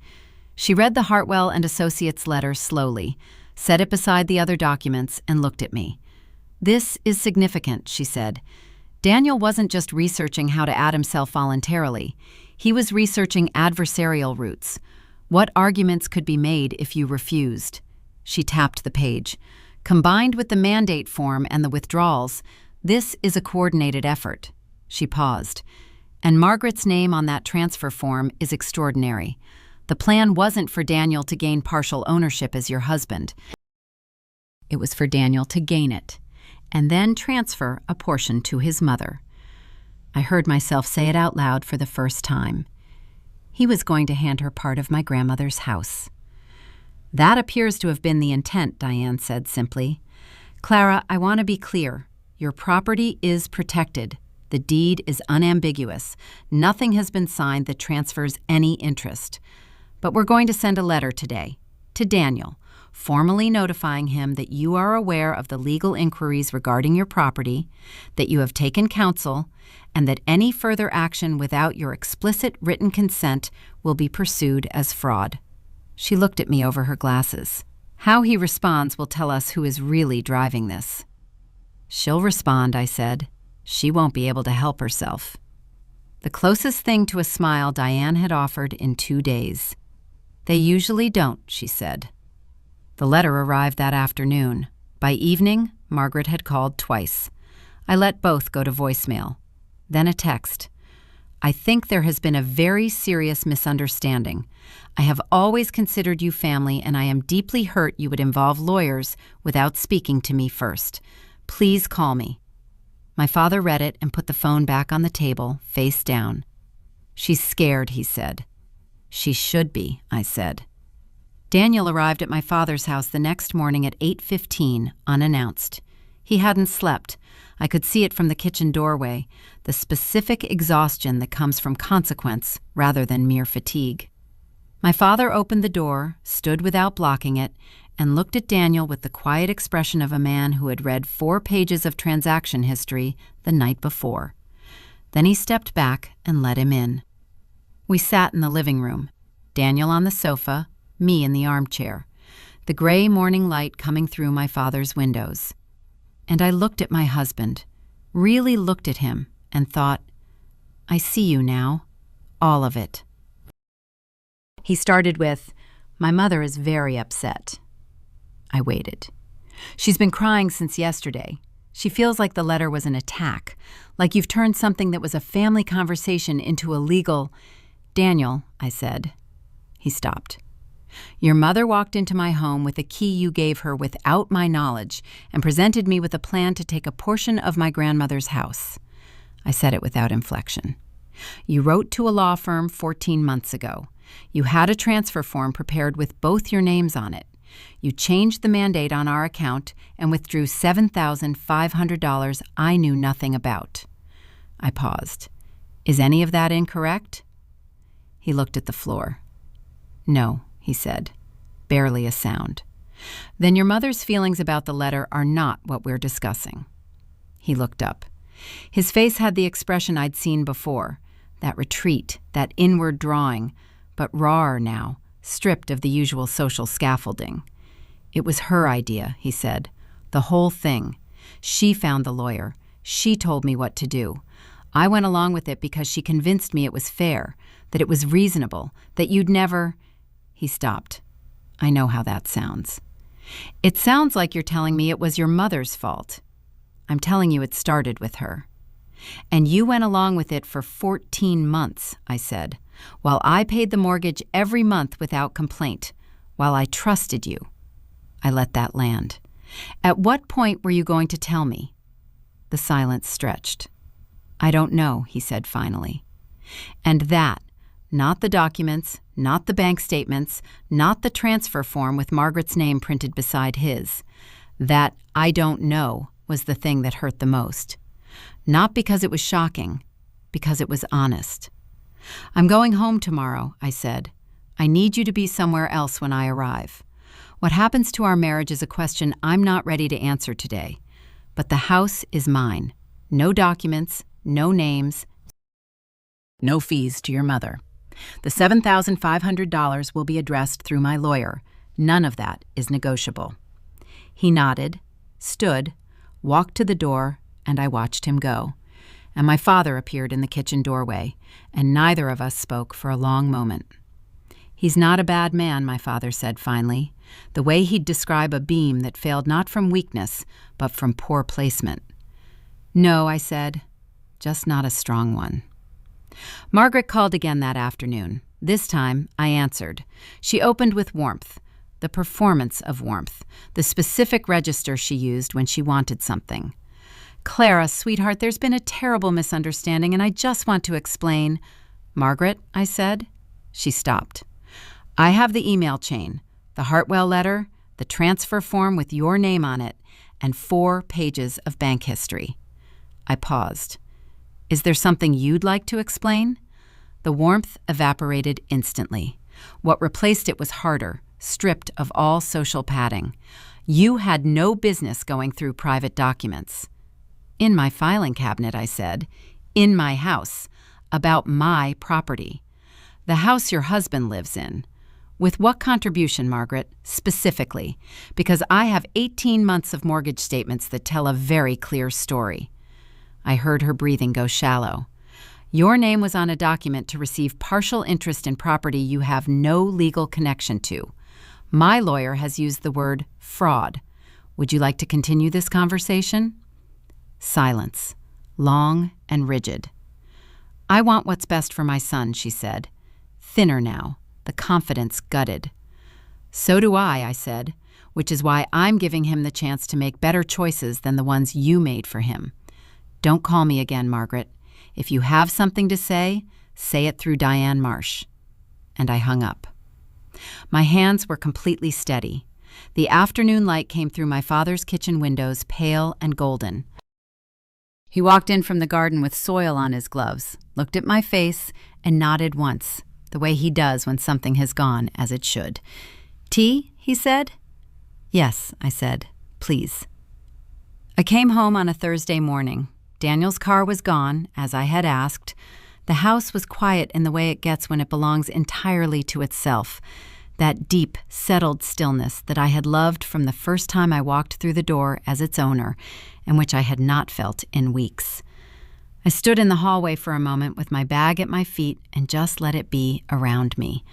She read the Hartwell and Associates letter slowly, set it beside the other documents, and looked at me. "This is significant," she said. "Daniel wasn't just researching how to add himself voluntarily. He was researching adversarial routes. What arguments could be made if you refused?" She tapped the page. "Combined with the mandate form and the withdrawals, this is a coordinated effort." She paused. "And Margaret's name on that transfer form is extraordinary. The plan wasn't for Daniel to gain partial ownership as your husband. It was for Daniel to gain it, and then transfer a portion to his mother." I heard myself say it out loud for the first time. He was going to hand her part of my grandmother's house. "That appears to have been the intent," Diane said simply. "Clara, I want to be clear. Your property is protected. The deed is unambiguous. Nothing has been signed that transfers any interest. But we're going to send a letter today to Daniel, formally notifying him that you are aware of the legal inquiries regarding your property, that you have taken counsel, and that any further action without your explicit written consent will be pursued as fraud." She looked at me over her glasses. "How he responds will tell us who is really driving this." "She'll respond," I said. "She won't be able to help herself." The closest thing to a smile Diane had offered in 2 days. "They usually don't," she said. The letter arrived that afternoon. By evening, Margaret had called twice. I let both go to voicemail. Then a text. I think there has been a very serious misunderstanding. I have always considered you family, and I am deeply hurt you would involve lawyers without speaking to me first. Please call me. My father read it and put the phone back on the table, face down. She's scared, he said. She should be, I said. Daniel arrived at my father's house the next morning at 8:15, unannounced. He hadn't slept. I could see it from the kitchen doorway, the specific exhaustion that comes from consequence rather than mere fatigue. My father opened the door, stood without blocking it, and looked at Daniel with the quiet expression of a man who had read 4 pages of transaction history the night before. Then he stepped back and let him in. We sat in the living room, Daniel on the sofa, me in the armchair, the gray morning light coming through my father's windows. And I looked at my husband, really looked at him, and thought, I see you now, all of it. He started with, my mother is very upset. I waited. She's been crying since yesterday. She feels like the letter was an attack, like you've turned something that was a family conversation into a legal... Daniel, I said. He stopped. Your mother walked into my home with a key you gave her without my knowledge and presented me with a plan to take a portion of my grandmother's house. I said it without inflection. You wrote to a law firm 14 months ago. You had a transfer form prepared with both your names on it. You changed the mandate on our account and withdrew $7,500 I knew nothing about. I paused. Is any of that incorrect? He looked at the floor. No, he said, barely a sound. Then your mother's feelings about the letter are not what we're discussing. He looked up. His face had the expression I'd seen before, that retreat, that inward drawing, but rawer now, stripped of the usual social scaffolding. It was her idea, he said, the whole thing. She found the lawyer. She told me what to do. I went along with it because she convinced me it was fair, that it was reasonable, that you'd never... He stopped. I know how that sounds. It sounds like you're telling me it was your mother's fault. I'm telling you it started with her. And you went along with it for 14 months, I said, while I paid the mortgage every month without complaint, while I trusted you. I let that land. At what point were you going to tell me? The silence stretched. I don't know, he said finally. And that, not the documents, not the bank statements, not the transfer form with Margaret's name printed beside his. That I don't know was the thing that hurt the most. Not because it was shocking, because it was honest. I'm going home tomorrow, I said. I need you to be somewhere else when I arrive. What happens to our marriage is a question I'm not ready to answer today. But the house is mine. No documents, no names, no fees to your mother. The $7,500 will be addressed through my lawyer. None of that is negotiable. He nodded, stood, walked to the door, and I watched him go. And my father appeared in the kitchen doorway, and neither of us spoke for a long moment. He's not a bad man, my father said finally, the way he'd describe a beam that failed not from weakness, but from poor placement. No, I said, just not a strong one. Margaret called again that afternoon. This time, I answered. She opened with warmth, the performance of warmth, the specific register she used when she wanted something. Clara, sweetheart, there's been a terrible misunderstanding, and I just want to explain. Margaret, I said. She stopped. I have the email chain, the Hartwell letter, the transfer form with your name on it, and 4 pages of bank history. I paused. Is there something you'd like to explain? The warmth evaporated instantly. What replaced it was harder, stripped of all social padding. You had no business going through private documents. In my filing cabinet, I said. In my house. About my property. The house your husband lives in. With what contribution, Margaret, specifically? Because I have 18 months of mortgage statements that tell a very clear story. I heard her breathing go shallow. Your name was on a document to receive partial interest in property you have no legal connection to. My lawyer has used the word fraud. Would you like to continue this conversation? Silence, long and rigid. I want what's best for my son, she said. Thinner now, the confidence gutted. So do I said, which is why I'm giving him the chance to make better choices than the ones you made for him. Don't call me again, Margaret. If you have something to say it through Diane Marsh. And I hung up. My hands were completely steady. The afternoon light came through my father's kitchen windows, pale and golden. He walked in from the garden with soil on his gloves, looked at my face, and nodded once, the way he does when something has gone as it should. Tea? He said. Yes, I said. Please. I came home on a Thursday morning. Daniel's car was gone, as I had asked. The house was quiet in the way it gets when it belongs entirely to itself, that deep, settled stillness that I had loved from the first time I walked through the door as its owner, and which I had not felt in weeks. I stood in the hallway for a moment with my bag at my feet and just let it be around me.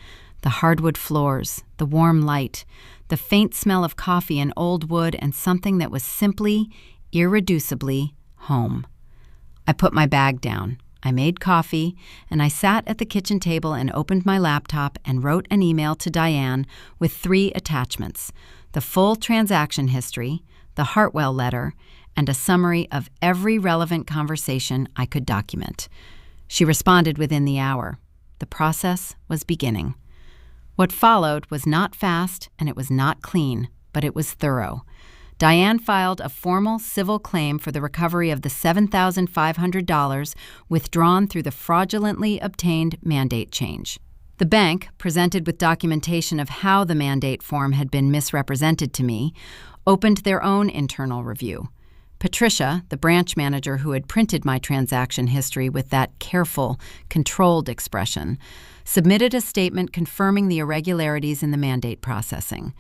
The hardwood floors, the warm light, the faint smell of coffee and old wood, and something that was simply, irreducibly home. I put my bag down. I made coffee, and I sat at the kitchen table and opened my laptop and wrote an email to Diane with 3 attachments: the full transaction history, the Hartwell letter, and a summary of every relevant conversation I could document. She responded within the hour. The process was beginning. What followed was not fast and it was not clean, but it was thorough. Diane filed a formal civil claim for the recovery of the $7,500 withdrawn through the fraudulently obtained mandate change. The bank, presented with documentation of how the mandate form had been misrepresented to me, opened their own internal review. Patricia, the branch manager who had printed my transaction history with that careful, controlled expression, submitted a statement confirming the irregularities in the mandate processing.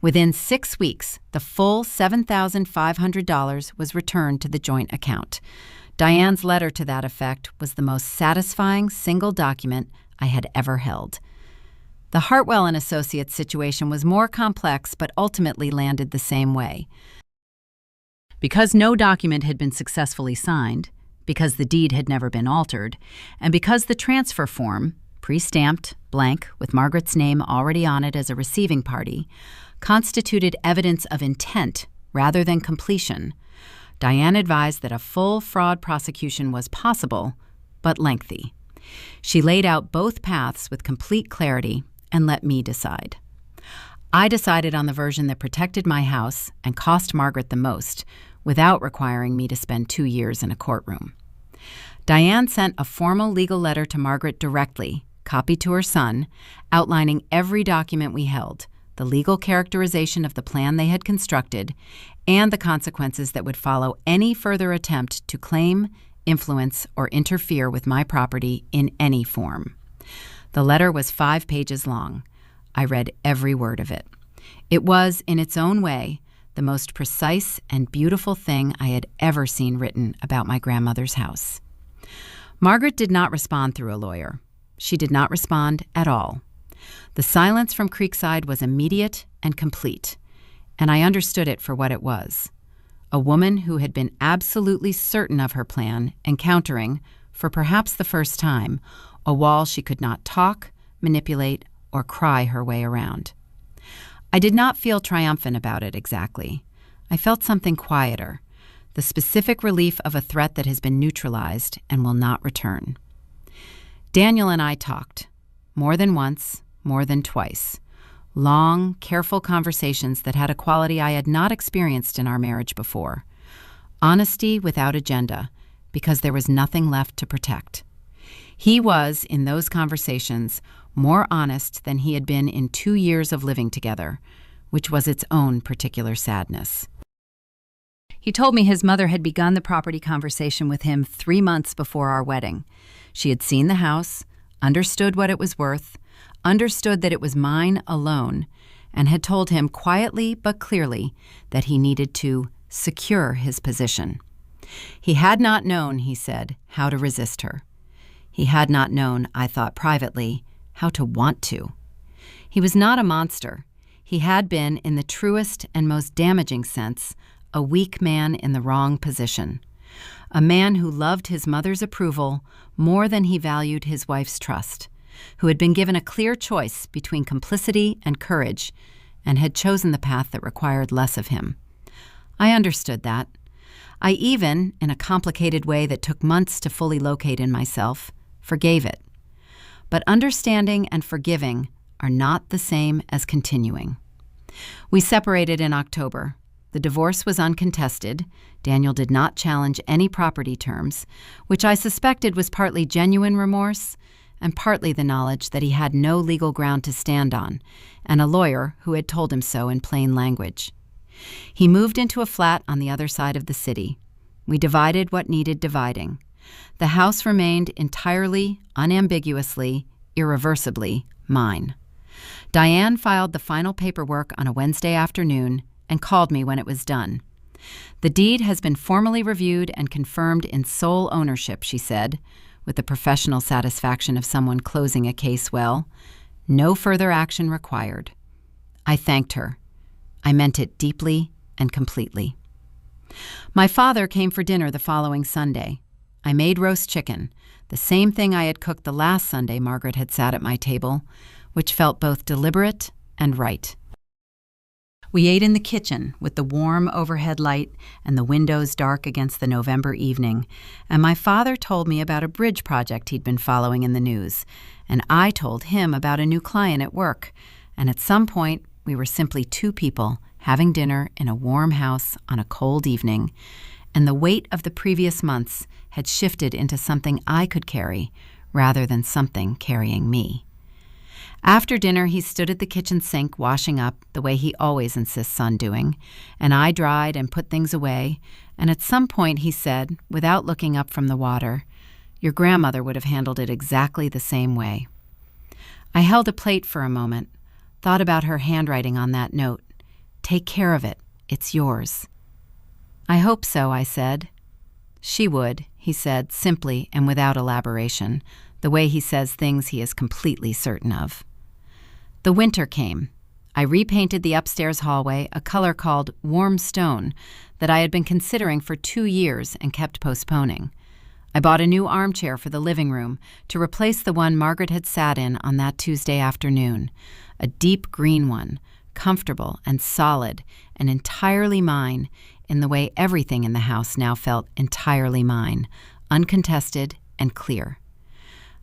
Within 6 weeks, the full $7,500 was returned to the joint account. Diane's letter to that effect was the most satisfying single document I had ever held. The Hartwell and Associates situation was more complex but ultimately landed the same way. Because no document had been successfully signed, because the deed had never been altered, and because the transfer form, pre-stamped, blank, with Margaret's name already on it as a receiving party, constituted evidence of intent rather than completion, Diane advised that a full fraud prosecution was possible, but lengthy. She laid out both paths with complete clarity and let me decide. I decided on the version that protected my house and cost Margaret the most, without requiring me to spend 2 years in a courtroom. Diane sent a formal legal letter to Margaret directly, copied to her son, outlining every document we held, the legal characterization of the plan they had constructed, and the consequences that would follow any further attempt to claim, influence, or interfere with my property in any form. The letter was 5 pages long. I read every word of it. It was, in its own way, the most precise and beautiful thing I had ever seen written about my grandmother's house. Margaret did not respond through a lawyer. She did not respond at all. The silence from Creekside was immediate and complete, and I understood it for what it was. A woman who had been absolutely certain of her plan, encountering, for perhaps the first time, a wall she could not talk, manipulate, or cry her way around. I did not feel triumphant about it exactly. I felt something quieter, the specific relief of a threat that has been neutralized and will not return. Daniel and I talked, more than once, more than twice. Long, careful conversations that had a quality I had not experienced in our marriage before. Honesty without agenda, because there was nothing left to protect. He was, in those conversations, more honest than he had been in 2 years of living together, which was its own particular sadness. He told me his mother had begun the property conversation with him 3 months before our wedding. She had seen the house, understood what it was worth, understood that it was mine alone, and had told him quietly but clearly that he needed to secure his position. He had not known, he said, how to resist her. He had not known, I thought privately, how to want to. He was not a monster. He had been, in the truest and most damaging sense, a weak man in the wrong position. A man who loved his mother's approval more than he valued his wife's trust, who had been given a clear choice between complicity and courage, and had chosen the path that required less of him. I understood that. I even, in a complicated way that took months to fully locate in myself, forgave it. But understanding and forgiving are not the same as continuing. We separated in October. The divorce was uncontested. Daniel did not challenge any property terms, which I suspected was partly genuine remorse and partly the knowledge that he had no legal ground to stand on, and a lawyer who had told him so in plain language. He moved into a flat on the other side of the city. We divided what needed dividing. The house remained entirely, unambiguously, irreversibly mine. Diane filed the final paperwork on a Wednesday afternoon and called me when it was done. The deed has been formally reviewed and confirmed in sole ownership, she said, with the professional satisfaction of someone closing a case well. No further action required. I thanked her. I meant it deeply and completely. My father came for dinner the following Sunday. I made roast chicken, the same thing I had cooked the last Sunday Margaret had sat at my table, which felt both deliberate and right. We ate in the kitchen with the warm overhead light and the windows dark against the November evening, and my father told me about a bridge project he'd been following in the news, and I told him about a new client at work, and at some point we were simply two people having dinner in a warm house on a cold evening, and the weight of the previous months had shifted into something I could carry rather than something carrying me. After dinner, he stood at the kitchen sink washing up the way he always insists on doing, and I dried and put things away, and at some point he said, without looking up from the water, "Your grandmother would have handled it exactly the same way." I held a plate for a moment, thought about her handwriting on that note. "Take care of it. It's yours." "I hope so," I said. "She would," he said, simply and without elaboration, the way he says things he is completely certain of. The winter came. I repainted the upstairs hallway a color called warm stone that I had been considering for 2 years and kept postponing. I bought a new armchair for the living room to replace the one Margaret had sat in on that Tuesday afternoon, a deep green one, comfortable and solid and entirely mine in the way everything in the house now felt entirely mine, uncontested and clear.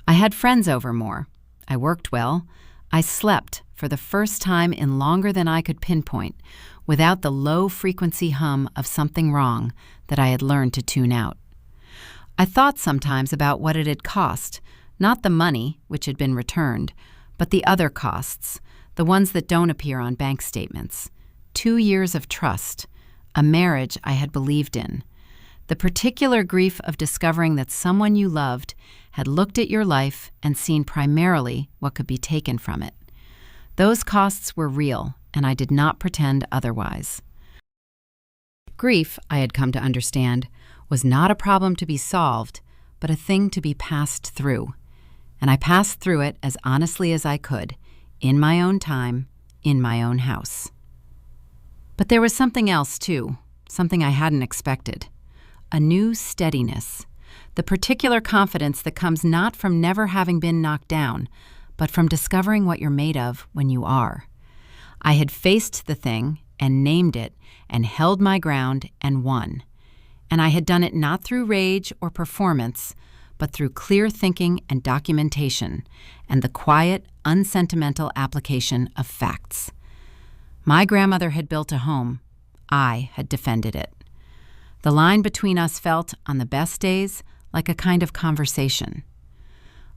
I had friends over more. I worked well. I slept for the first time in longer than I could pinpoint, without the low-frequency hum of something wrong that I had learned to tune out. I thought sometimes about what it had cost, not the money, which had been returned, but the other costs, the ones that don't appear on bank statements. 2 years of trust, a marriage I had believed in, the particular grief of discovering that someone you loved had looked at your life and seen primarily what could be taken from it. Those costs were real, and I did not pretend otherwise. Grief, I had come to understand, was not a problem to be solved, but a thing to be passed through. And I passed through it as honestly as I could, in my own time, in my own house. But there was something else, too, something I hadn't expected. A new steadiness, the particular confidence that comes not from never having been knocked down, but from discovering what you're made of when you are. I had faced the thing and named it and held my ground and won. And I had done it not through rage or performance, but through clear thinking and documentation and the quiet, unsentimental application of facts. My grandmother had built a home. I had defended it. The line between us felt, on the best days, like a kind of conversation.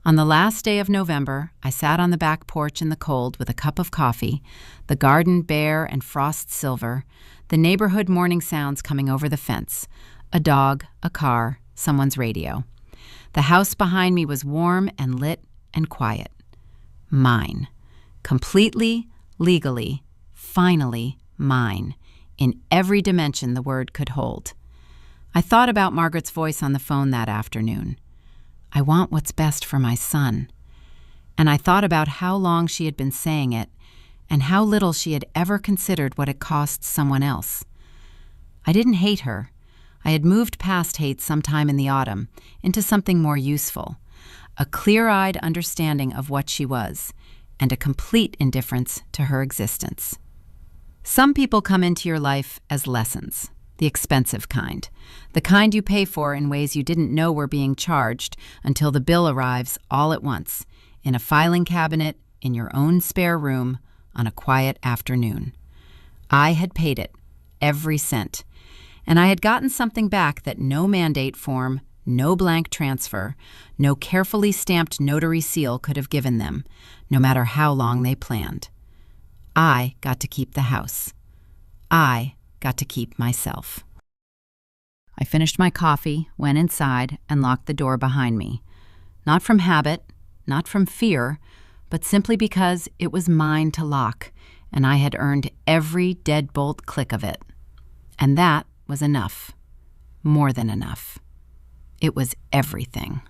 On the last day of November, I sat on the back porch in the cold with a cup of coffee, the garden bare and frost silver, the neighborhood morning sounds coming over the fence, a dog, a car, someone's radio. The house behind me was warm and lit and quiet. Mine. Completely, legally, finally mine, in every dimension the word could hold. I thought about Margaret's voice on the phone that afternoon. I want what's best for my son. And I thought about how long she had been saying it, and how little she had ever considered what it cost someone else. I didn't hate her. I had moved past hate sometime in the autumn into something more useful, a clear-eyed understanding of what she was, and a complete indifference to her existence. Some people come into your life as lessons, the expensive kind, the kind you pay for in ways you didn't know were being charged until the bill arrives all at once, in a filing cabinet, in your own spare room, on a quiet afternoon. I had paid it, every cent, and I had gotten something back that no mandate form, no blank transfer, no carefully stamped notary seal could have given them, no matter how long they planned. I got to keep the house. I got to keep myself. I finished my coffee, went inside, and locked the door behind me. Not from habit, not from fear, but simply because it was mine to lock, and I had earned every deadbolt click of it. And that was enough. More than enough. It was everything.